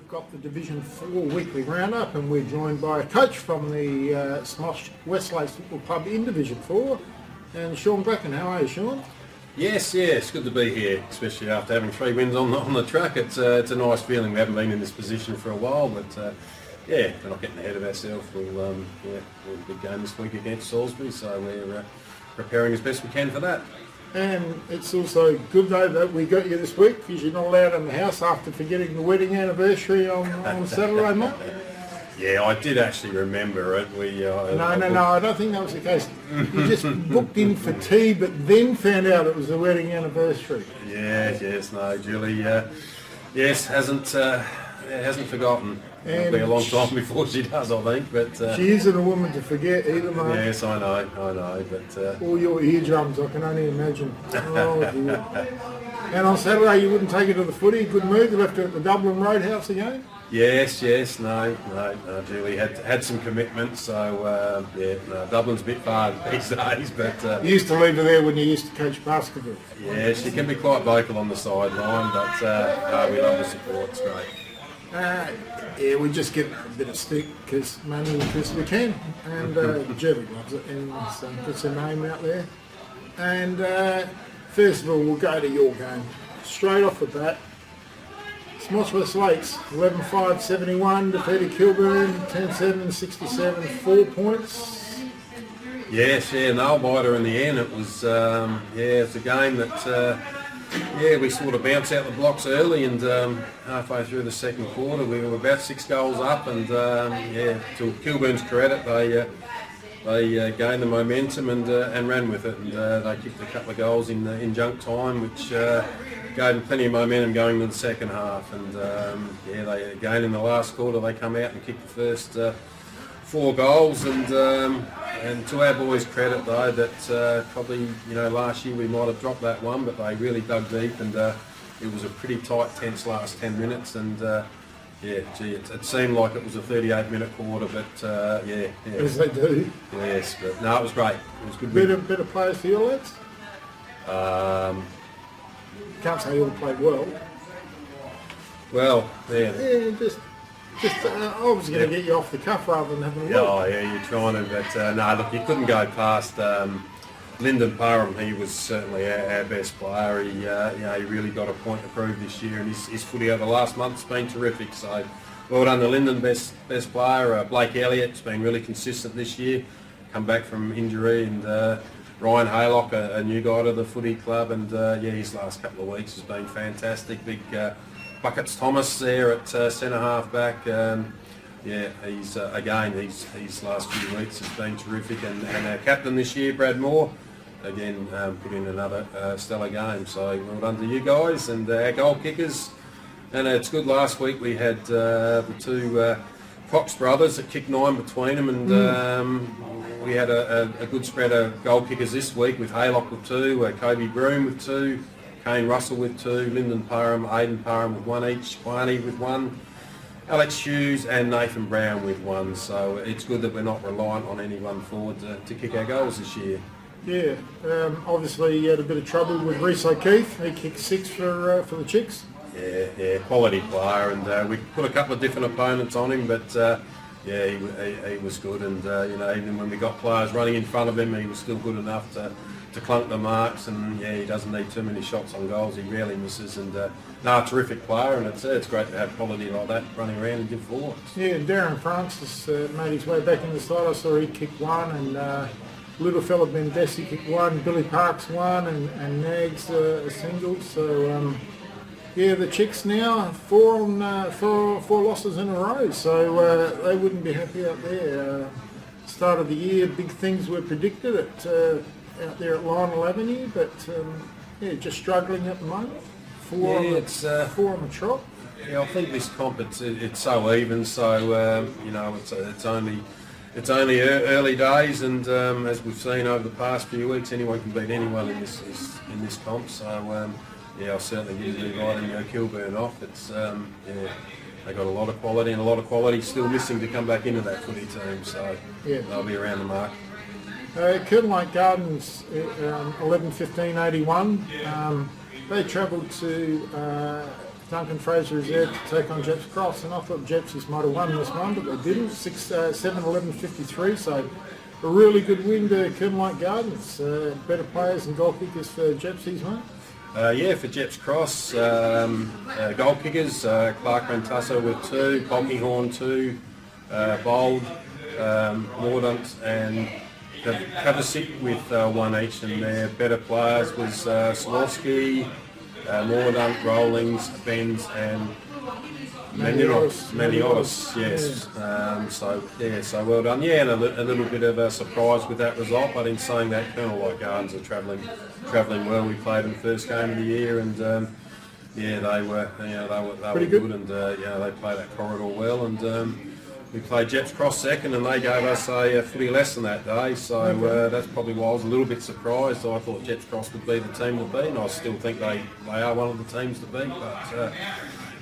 we've got the Division 4 weekly roundup, and we're joined by a coach from the SMOSH West Lakes Football Club in Division 4, and Sean Bracken. How are you, Sean? Yes, it's good to be here, especially after having 3 wins on the track. It's a nice feeling. We haven't been in this position for a while, but we're not getting ahead of ourselves. We'll have a big game this week against Salisbury, so we're preparing as best we can for that. And it's also good though that we got you this week, because you're not allowed in the house after forgetting the wedding anniversary on Saturday, mate. Yeah, I did actually remember it. No, I don't think that was the case. You just booked in for tea, but then found out it was the wedding anniversary. Yes, no, Julie, hasn't forgotten. It'll be a long time before she does, I think. But she isn't a woman to forget either, mate. Yes, I know. But all your eardrums, I can only imagine. Oh dear. And on Saturday, you wouldn't take her to the footy. Good move. You left her at the Dublin Roadhouse again. Yes, no, Julie had some commitments, so Dublin's a bit far these days, but... you used to leave her there when you used to coach basketball. Yeah, she can be quite vocal on the sideline, but we love the support, it's great. We just give her a bit of stick, because money, because we can, and Julie loves it, and so puts her name out there. And first of all, we'll go to your game. Straight off the bat, SMOSH West Lakes, 11-5-71, defeated Kilburn, 10-7-67, 4 points. Yes, nail biter in the end. It was, it's a game that, we sort of bounced out the blocks early, and halfway through the second quarter, we were about 6 goals up, and to Kilburn's credit, they gained the momentum and ran with it, and they kicked a couple of goals in junk time, which gave them plenty of momentum going into the second half. And they again in the last quarter they come out and kicked the first 4 goals, and to our boys' credit though, that probably last year we might have dropped that one, but they really dug deep, and it was a pretty tight, tense last 10 minutes, and it seemed like it was a 38-minute quarter, but As they do. Yes, but no, it was great. It was good. Better players for your lads? Can't say all played well. Well, just I was going to get you off the cuff rather than having a look. Oh, yeah, you're trying to, but no, look, you couldn't go past Lyndon Parham. He was certainly our best player. He really got a point to prove this year, and his footy over the last month's been terrific. So, well done to Lyndon, best player. Blake Elliott's been really consistent this year, come back from injury, and Ryan Haylock, a new guy to the footy club, and his last couple of weeks has been fantastic. Big Buckets Thomas there at centre half back. He's his last few weeks has been terrific, and our captain this year, Brad Moore, again put in another stellar game. So well done to you guys and our goal kickers. And it's good. Last week we had the 2 Cox brothers that kicked 9 between them, and we had a good spread of goal kickers this week with Haylock with 2, Kobe Broom with 2, Kane Russell with 2, Lyndon Parham, Aidan Parham with 1 each, Kwani with 1, Alex Hughes and Nathan Brown with 1. So it's good that we're not reliant on any one forward to kick our goals this year. Yeah, obviously you had a bit of trouble with Reece O'Keefe. He kicked 6 for the Chicks. Yeah, quality player, and we put a couple of different opponents on him, but he was good, and even when we got players running in front of him, he was still good enough to clunk the marks, and he doesn't need too many shots on goals. He rarely misses, and terrific player, and it's great to have quality like that running around and give forwards. Yeah, Darren Francis made his way back in the side. I saw he kicked 1, and little fella Ben Dessy kicked 1, Billy Parks 1, and Nags a single. So the Chicks now 4 losses in a row, so they wouldn't be happy out there. Start of the year, big things were predicted out there at Lionel Avenue, but just struggling at the moment. 4 on the trot. Yeah, I think this comp it's so even, so it's only early days, and as we've seen over the past few weeks, anyone can beat anyone in this comp. So I'll certainly give you inviting Kilburn off. It's they got a lot of quality, and a lot of quality still missing to come back into that footy team. So they'll be around the mark. Curtin Lake Gardens, 11-15-81. They travelled to Duncan FRASER Reserve to take on Gepps Cross, and I thought Gepps might have won this one, but they didn't. 7-11-53, so a really good win to Kilburn Gardens. Better players and goal kickers for Gepps, mate. Yeah, for Gepps Cross, goal kickers, Clark Rentassa with 2, Polkinghorn 2, Bold, Mordaunt and Kavasic with 1 each, and their better players was Swarovski, Mordaunt, Rollings, Benz and Maniotis, yes. So well done. Yeah, and a little bit of a surprise with that result, but in saying that, Kilburn Gardens are travelling well. We played in the first game of the year, and yeah, they were Pretty good, and they played that corridor well, and we played Gepps Cross second, and they gave us a footy lesson that day, so that's probably why I was a little bit surprised. I thought Gepps Cross would be the team to beat, and I still think they are one of the teams to beat, but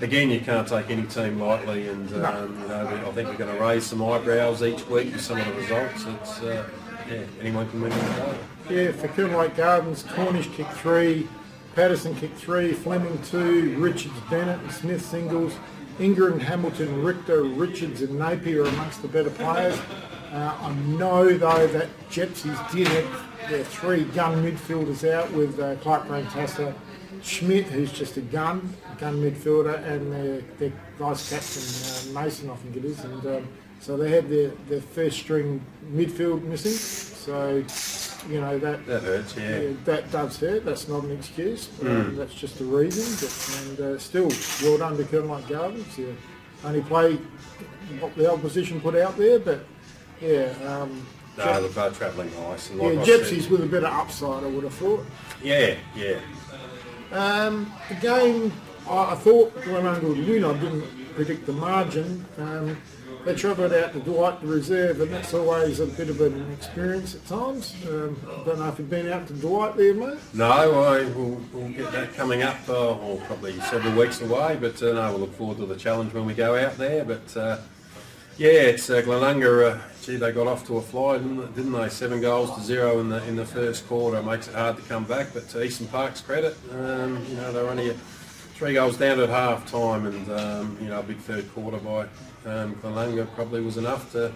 again, you can't take any team lightly, and I think we're going to raise some eyebrows each week with some of the results. It's anyone can win the day. Yeah, for Kilburn Gardens, Cornish kicked 3, Patterson kicked 3, Fleming 2, Richards, Bennett and Smith singles. Ingram, Hamilton, Richter, Richards and Napier are amongst the better players. I know though that Gepps did have their 3 gun midfielders out with Clark Rentassa, Schmidt, who's just a gun midfielder, and their vice captain Mason, I think it is, and so they had their first string midfield missing. So that hurts. Yeah, that does hurt. That's not an excuse. That's just a reason. And still, well done to Kilburn Gardens. You only play what the opposition put out there, but yeah. No, they're both travelling nice. And like Gepps with a bit of upside, I would have thought. Yeah. The game, I thought Glenunga would win. I didn't predict the margin. They travelled out to DWIGHT RESERVE, and that's always a bit of an experience at times. Don't know if you've been out to DWIGHT there, mate? No, we'll get that coming up, probably several weeks away, but no, we'll look forward to the challenge when we go out there. But yeah, it's Glenunga, they got off to a fly, didn't they? 7 goals to 0 in the first quarter. It makes it hard to come back, but to Eastern Park's credit, they were only 3 goals down at half time, and a big third quarter by Glenunga probably was enough to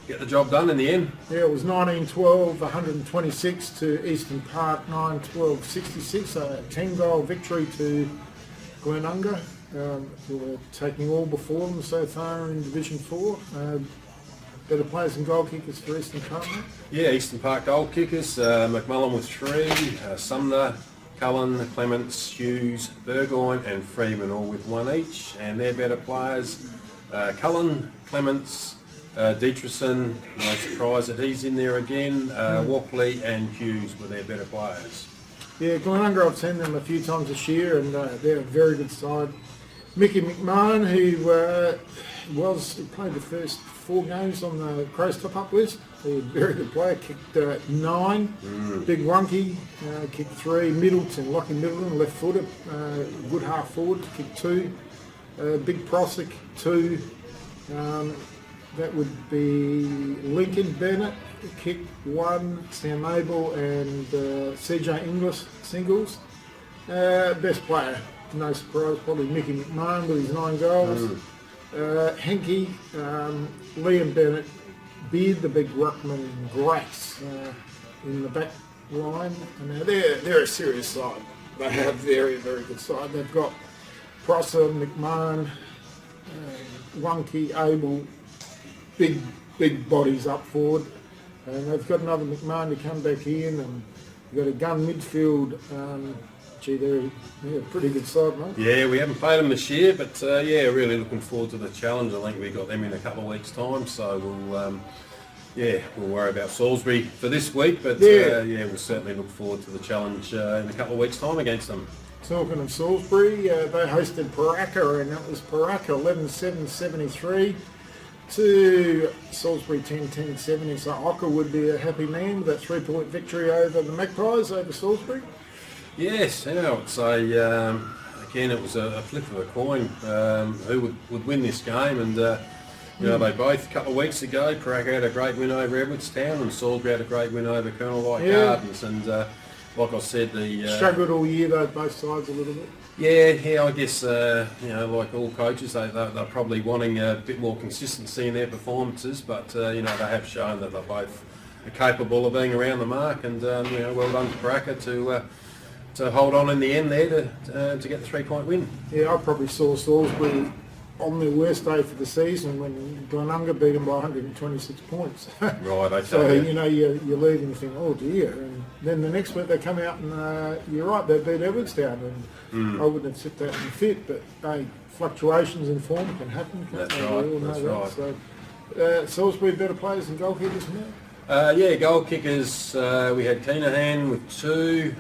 get the job done in the end. Yeah, it was 19-12, 126 to Eastern Park, 9-12-66, a 10-goal victory to Glenunga, who were taking all before them so far in Division 4. Better players and goal kickers for Eastern Park, mate? Yeah, Eastern Park goal kickers, McMullen with 3, Sumner, Cullen, Clements, Hughes, Burgoyne and Freeman all with 1 each, and their better players, Cullen, Clements, Dietrichson, no surprise that he's in there again, Walkley and Hughes were their better players. Yeah, Glenunga, I've seen them a few times this year, and they're a very good side. Mickey McMahon, who played the first 4 games on the Crows top-up list. He's a very good player, kicked 9. Big Wonky kicked 3. Middleton, Lockie Middleton, left footer, good half forward, kicked 2. Big Prosick, 2. That would be Lincoln Bennett, kicked 1. Sam Abel and CJ Inglis singles. Best player, no surprise, probably Mickey McMahon with his 9 goals. Henke, Liam Bennett, Beard, the big ruckman, and Glacks in the back line. And they're a serious side. They have very, very good side. They've got Prosser, McMahon, Wonky, Abel, big bodies up forward. And they've got another McMahon to come back in, and you've got a gun midfield. They're a pretty good side, mate. Yeah, we haven't played them this year, but really looking forward to the challenge. I think we got them in a couple of weeks' time, so we'll worry about Salisbury for this week, but we'll certainly look forward to the challenge in a couple of weeks' time against them. Talking of Salisbury, they hosted Pooraka, and that was Pooraka 11-7-73 to Salisbury 10-10-70. So Ocker would be a happy man with that 3-point victory over the Magpies over Salisbury. Yes, it's again it was a flip of a coin who would win this game, and they both a couple of weeks ago, Pooraka had a great win over Edwardstown, and Salisbury had a great win over Gardens, and like I said, the Struggled all year though, both sides a little bit. yeah, I guess you know, like all coaches, they're probably wanting a bit more consistency in their performances, but you know, they have shown that they're both capable of being around the mark, and you know, well done to Pooraka to hold on in the end there to get the 3-point win. Yeah, I probably saw Salisbury on their worst day for the season when Glenunga beat them by 126 points. Right, okay. So, you know, you leave and you think, oh dear. And then the next week they come out and, you're right, they beat Edwardstown. And I wouldn't have set that in fit, but hey, fluctuations in form can happen. Can't That's they? right, We all know that's that. right. So, Salisbury better players and goalkeepers now? Yeah, goal kickers, we had Keenahan with 2.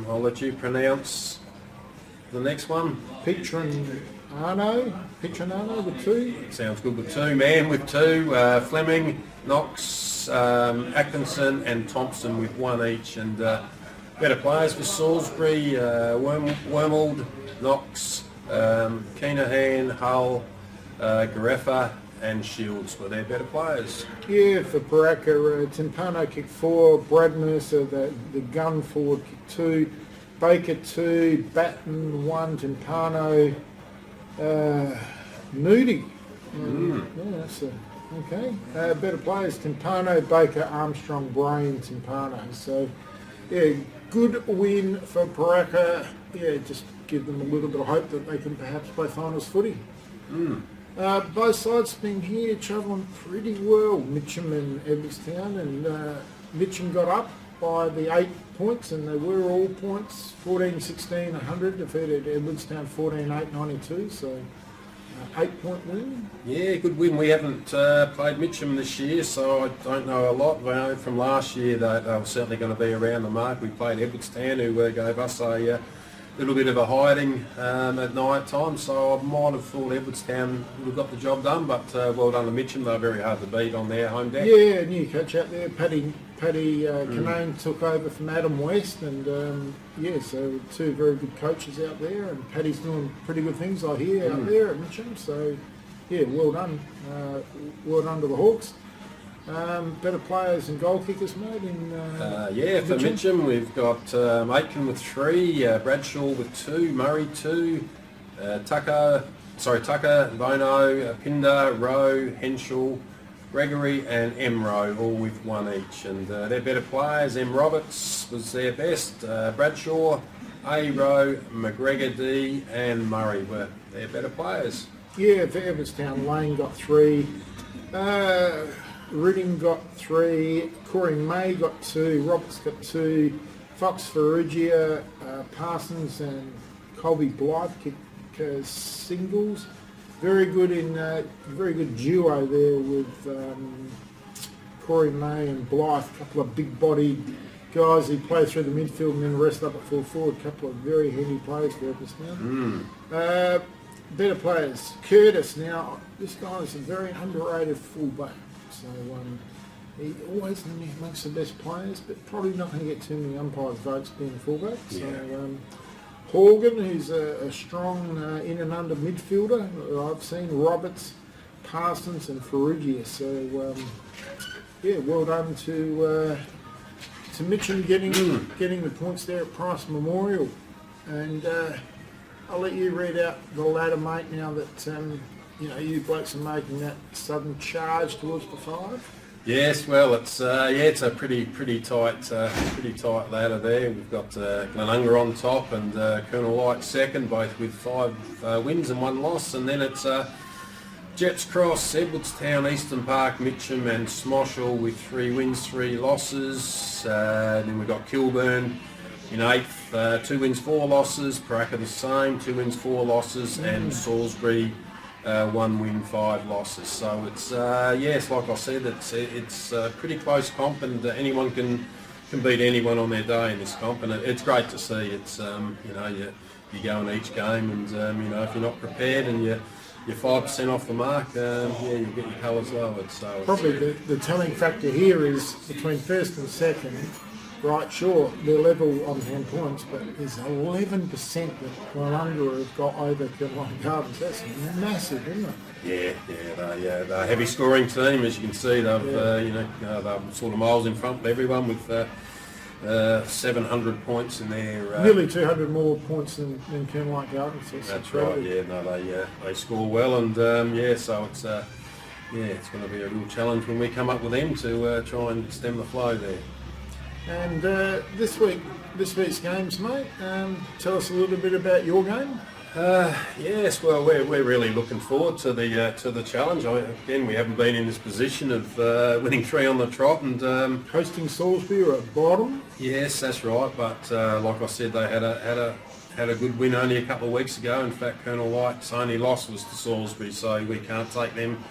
I'll let you pronounce the next one. Picciano with 2. Sounds good with 2. Mann with 2. Fleming, Knox, Atkinson and Thompson with 1 each. And better players for Salisbury, Wormald, Knox, Keenahan, Hull, Gareffa and Shields were their better players. Yeah, for Pooraka, Timpano kicked 4, Brad Mercer, the gun forward, kicked 2, Baker 2, Batten 1, Timpano, Moody. Yeah, that's okay. Better players, Timpano, Baker, Armstrong, Brain, Timpano. So, yeah, good win for Pooraka. Yeah, just give them a little bit of hope that they can perhaps play finals footy. Both sides have been here travelling pretty well, Mitcham and Edwardstown, and Mitcham got up by the 8 points, and they were all points, 14-16, 100, defeated Edwardstown 14-8, 92, so 8-point win. Yeah, good win. We haven't played Mitcham this year, so I don't know a lot. I know from last year they were certainly going to be around the mark. We played Edwardstown, who gave us a little bit of a hiding at night time, so I might have thought Edwardstown would have got the job done, but well done to Mitcham. They were very hard to beat on their home deck. Yeah, new coach out there, Paddy Canane took over from Adam West, and yeah, so 2 very good coaches out there, and Paddy's doing pretty good things I hear out there at Mitcham, so yeah, well done to the Hawks. Better players and goal kickers, mate. Yeah, for Mitcham we've got Aitken with 3, Bradshaw with 2, Murray 2, Tucker, Bono, Pinder, Rowe, Henschel, Gregory and M. Rowe, all with 1 each. And their better players, M. Roberts was their best, Bradshaw, A. Rowe, McGregor D and Murray were their better players. Yeah, for Edwardstown, Lane got 3. Ridding got 3, Corey May got 2, Roberts got 2, Fox Ferrugia, Parsons and Colby Blythe kicked singles. Very good very good duo there with Corey May and Blythe, a couple of big bodied guys who play through the midfield and then rest up at full forward. A couple of very handy players for Edwardstown. Better players, Curtis. Now this guy is a very underrated fullback. So he always makes the best players, but probably not going to get too many umpires' votes being fullback. Yeah. So Horgan, who's a strong in and under midfielder, I've seen Roberts, Parsons and Ferrugia. So yeah, well done to Mitcham getting the points there at Price Memorial. And I'll let you read out the ladder, mate. Now that you know, you blokes are making that sudden charge towards the 5. Yes, well, it's it's a pretty tight ladder there. We've got Glenunga on top and Colonel Light second, both with 5 wins and 1 loss, and then it's Gepps Cross, Edwardstown, Eastern Park, Mitcham and SMOSH all with 3 wins, 3 losses. Then we've got Kilburn in 8th, 2 wins, 4 losses. Pooraka the same, 2 wins, 4 losses, and Salisbury 1 win, 5 losses. So it's yes, like I said, it's a pretty close comp, and anyone can beat anyone on their day in this comp, and it's great to see. It's you know, you go in each game, and you know, if you're not prepared and you're 5% off the mark, yeah, you get your colours lowered. So probably the telling factor here is between first and second. Right, sure, they're level on 10 points, but there's 11% that Glenunga have got over Kilburn Gardens. That's massive, isn't it? Yeah, they're a heavy scoring team, as you can see. They've you know, they're sort of miles in front of everyone with 700 points in there. Nearly 200 more points than Colonel Light Gardens. So That's right. Yeah, no, they score well, and yeah, so it's it's going to be a real challenge when we come up with them to try and stem the flow there. And this week's games, mate. Tell us a little bit about your game. Yes, well, we're really looking forward to the challenge. Again, we haven't been in this position of winning 3 on the trot, and Hosting Salisbury are at bottom. yes, that's right. But like I said, they had a good win only a couple of weeks ago. In fact, Colonel Light's only loss was to Salisbury, so we can't take them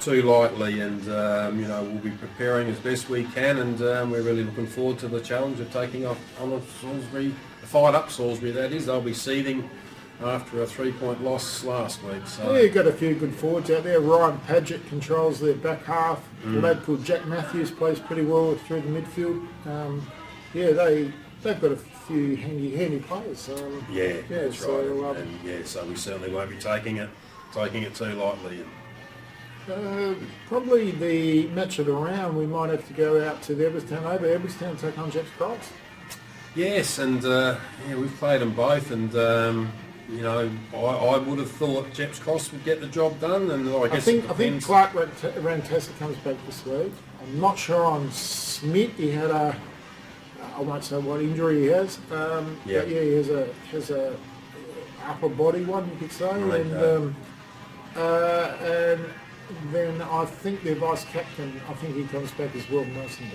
too lightly. And we'll be preparing as best we can, and we're really looking forward to the challenge of taking on Salisbury, fired up Salisbury. That is, they'll be seething after a 3-point loss last week. So. Yeah, you've got a few good forwards out there. Ryan Paget controls their back half. A lad called Jack Matthews plays pretty well through the midfield. They've got a few handy players. So, that's so, right. So we certainly won't be taking it too lightly. Probably the match of the round, we might have to go out to the Edwardstown take on Gepps Cross. Yes, and we've played them both, and I would have thought Gepps Cross would get the job done, and I think Clark Rantessa comes back this week. I'm not sure on Smith. He had I won't say what injury he has. But he has a upper body one, you could say, and then I think their vice captain, I think he comes back as well, Mason.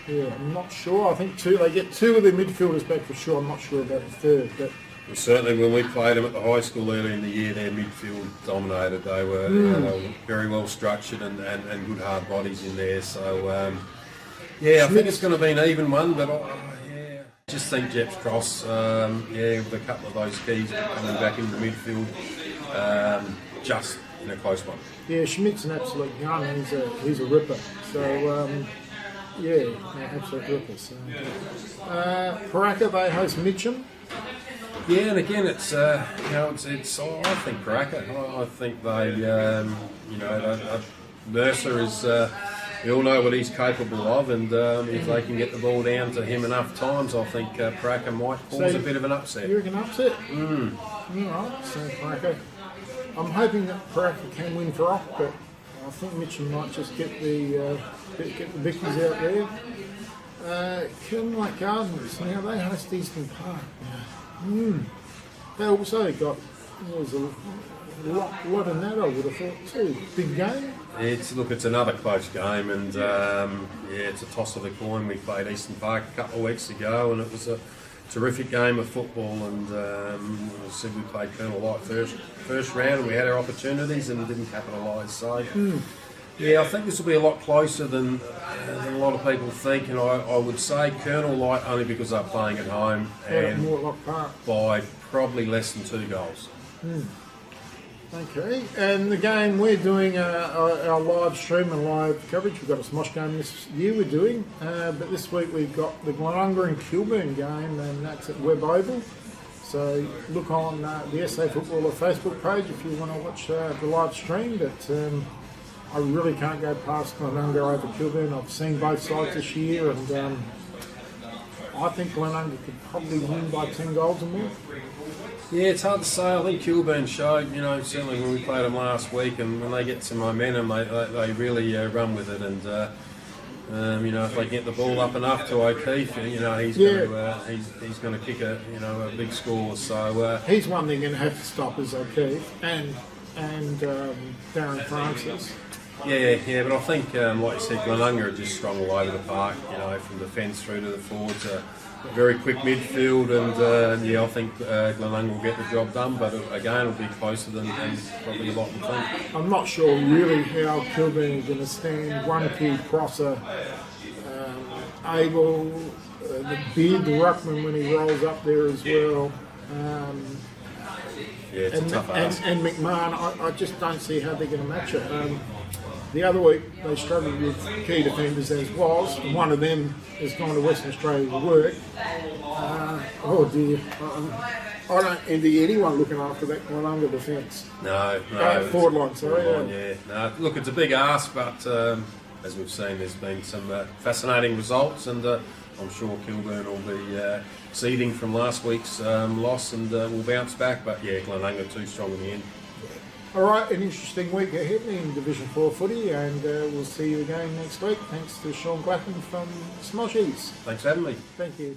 Yeah, I'm not sure. I think they get 2 of their midfielders back for sure. I'm not sure about the third, but. Well, certainly when we played them at the high school early in the year, their midfield dominated. They were, they were very well structured and good hard bodies in there. So, I think it's going to be an even one, but I just think Gepps Cross, with a couple of those keys coming back into the midfield, just in a close one. Yeah, Schmidt's an absolute gun, and he's a ripper. So, absolute ripper. So, Pooraka, they host Mitcham. Yeah, and again, it's I think Pooraka. I think they, Mercer is. We all know what he's capable of, and if they can get the ball down to him enough times, I think Pooraka might cause a bit of an upset. You reckon upset? All right, so Pooraka. I'm hoping that Pooraka can win for off, but I think Mitcham might just get the victories out there. Kilburn Light Gardens, now they host Eastern Park. They also got a lot in that, I would have thought too. Big game. It's another close game, and it's a toss of the coin. We played Eastern Park a couple of weeks ago, and it was a terrific game of football. And I said we played Colonel Light first round, and we had our opportunities and didn't capitalise. So. I think this will be a lot closer than a lot of people think, and I would say Colonel Light only because they're playing at home and by probably less than 2 goals. Okay, and the game we're doing our live stream and live coverage. We've got a SMOSH game this year we're doing, but this week we've got the Glenunga and Kilburn game, and that's at Webb Oval. So look on the SA Footballer Facebook page if you want to watch the live stream, but I really can't go past Glenunga over Kilburn. I've seen both sides this year, and I think Glenunga could probably win by 10 goals or more. Yeah, it's hard to say. I think Kilburn showed, certainly when we played them last week, and when they get some momentum, they really run with it. And if they get the ball up enough to O'Keefe, he's going to kick a big score. So he's one thing you're going to have to stop is O'Keefe and Darren Francis. Yeah, but I think, like you said, Glenunga are just strong all over the park, from defence through to the forwards. Very quick midfield, and I think Glenunga will get the job done, but again, it'll be closer than probably a lot would think. I'm not sure really how Kilburn is going to stand. One key crosser, ATHOL, the beard, the ruckman when he rolls up there as well. It's a tough ask. And McMahon, I just don't see how they're going to match it. The other week they struggled with key defenders as was. One of them has gone to Western Australia to work. Oh dear. I don't envy anyone looking after that Glenunga defence. No. Forward line, sorry. No, look, it's a big ask, but as we've seen, there's been some fascinating results, and I'm sure Kilburn will be seething from last week's loss and will bounce back. But yeah, Glenunga too strong in the end. All right, an interesting week ahead in Division 4 footy, and we'll see you again next week. Thanks to Sean Glacken from SMOSH. Thanks for having me. Thank you.